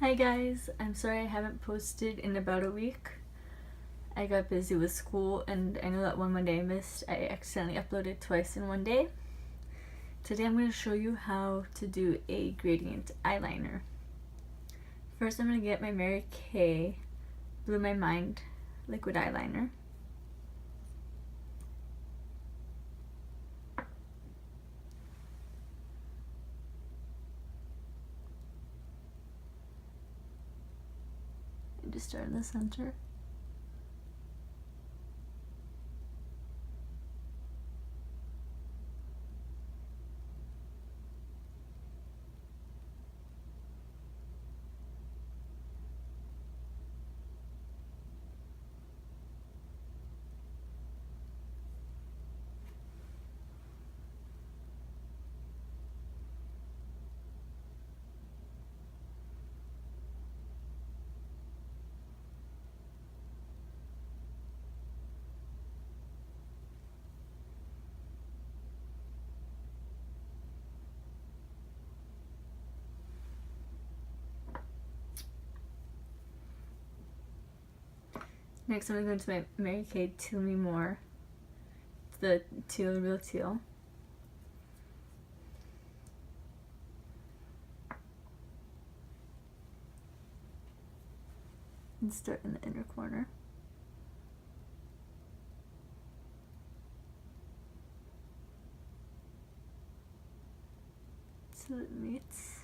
Hi guys, I'm sorry I haven't posted in about a week. I got busy with school and I know that one Monday I missed. I accidentally uploaded twice in one day. Today I'm going to show you how to do a gradient eyeliner. First I'm going to get my Mary Kay Blew My Mind liquid eyeliner. And just start in the center. Next I'm going to go into my Mary Kay Teal Me More, the Teal Real Teal. And start in the inner corner. So it meets.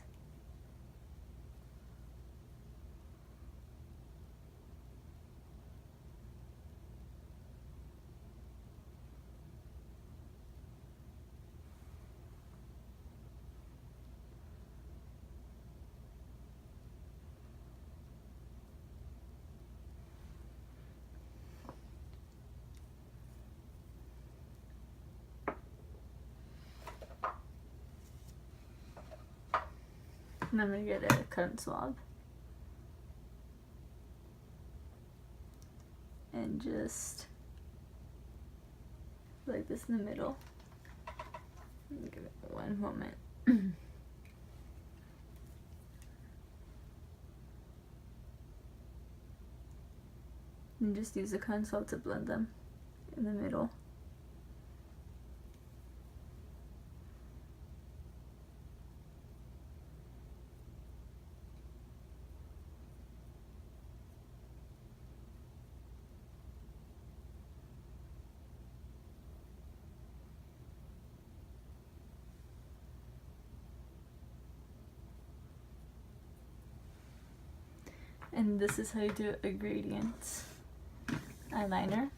And I'm going to get a cotton swab and just like this in the middle. Give it one moment. And just use the cotton swab to blend them in the middle. And this is how you do a gradient eyeliner.